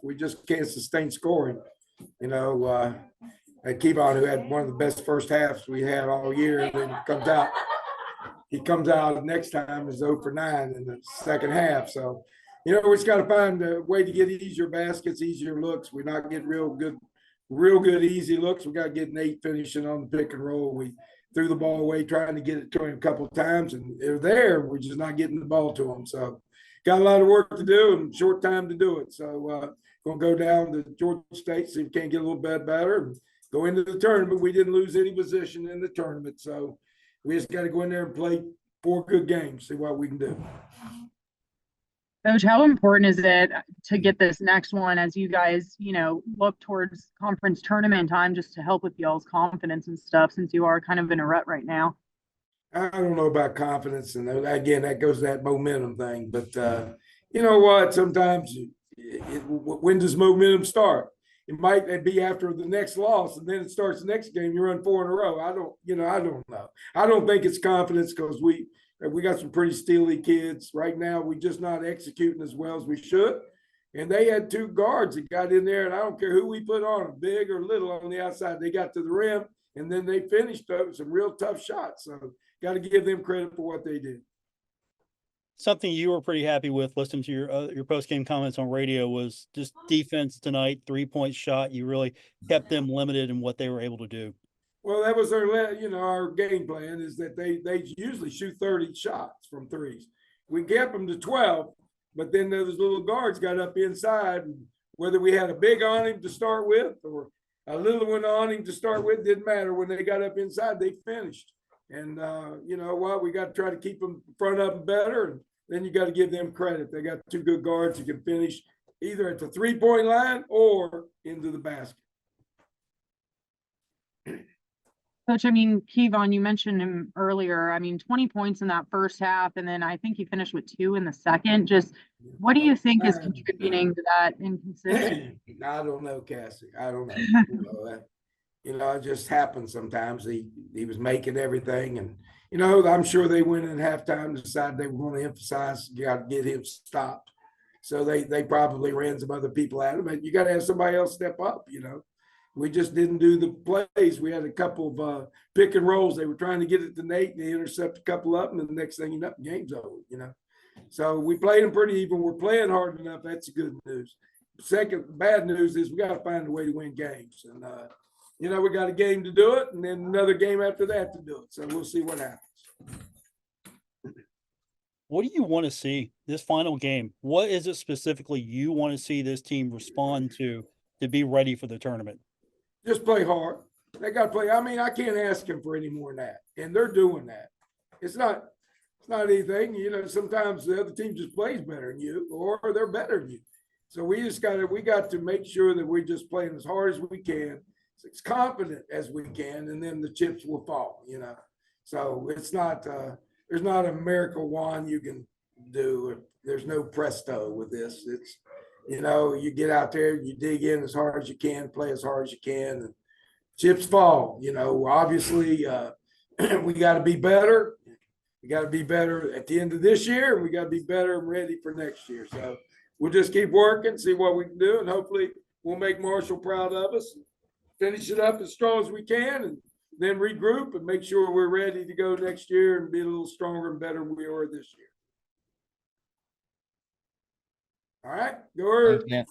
We just can't sustain scoring. You know, Kevon, who had one of the best first halves we had all year, and then he comes out next time is 0 for 9 in the second half. So, you know, we just got to find a way to get easier baskets, easier looks. We're not getting real good, easy looks. We got to get Nate finishing on the pick and roll. We threw the ball away, trying to get it to him a couple of times, and they're there. We're just not getting the ball to them. So, got a lot of work to do and short time to do it. So, going to go down to Georgia State, see if we can get a little bit better and go into the tournament. We didn't lose any position in the tournament. So, we just got to go in there and play 4 good games, see what we can do. Coach, how important is it to get this next one as you guys, you know, look towards conference tournament time, just to help with y'all's confidence and stuff, since you are kind of in a rut right now? I don't know about confidence, and again, that goes to that momentum thing. But you know what? Sometimes when does momentum start? It might be after the next loss, and then it starts the next game. You run 4 in a row. I don't know. I don't think it's confidence, because we got some pretty steely kids right now. We just not executing as well as we should. And they had 2 guards that got in there, and I don't care who we put on them, big or little on the outside. They got to the rim, and then they finished some real tough shots. So got to give them credit for what they did. Something you were pretty happy with listening to your post-game comments on radio was just defense tonight, 3-point shot. You really kept them limited in what they were able to do. Well, that was our game plan is that they usually shoot 30 shots from threes. We kept them to 12, but then those little guards got up inside, and whether we had a big on him to start with or a little one on him to start with, didn't matter. When they got up inside, they finished. And you know what? We got to try to keep them front up better, and then you got to give them credit. They got 2 good guards who can finish either at the 3-point line or into the basket. Coach, I mean, Kevon, you mentioned him earlier. I mean, 20 points in that first half, and then I think he finished with 2 in the second. Just what do you think is contributing to that inconsistency? I don't know, Cassie. I don't know. It just happens sometimes. He was making everything, and I'm sure they went in halftime, decided they were going to emphasize you got to get him stopped. So they probably ran some other people at him, and you got to have somebody else step up. We just didn't do the plays. We had a couple of pick and rolls. They were trying to get it to Nate, and they intercept a couple of them, and the next thing you know, game's over. So we played them pretty even. We're playing hard enough. That's good news. Second, bad news is we got to find a way to win games, and we got a game to do it, and then another game after that to do it. So we'll see what happens. What do you want to see this final game? What is it specifically you want to see this team respond to be ready for the tournament? Just play hard. They got to play. I mean, I can't ask them for any more than that, and they're doing that. It's not anything. Sometimes the other team just plays better than you, or they're better than you. So we got to make sure that we're just playing as hard as we can, as confident as we can, and then the chips will fall. So it's not. There's not a miracle wand you can do. There's no presto with this. It's you get out there, you dig in as hard as you can, play as hard as you can, and chips fall. Obviously, we got to be better. We got to be better at the end of this year, and we got to be better and ready for next year. So we'll just keep working, see what we can do, and hopefully we'll make Marshall proud of us, finish it up as strong as we can, and then regroup and make sure we're ready to go next year and be a little stronger and better than we were this year. All right, go ahead.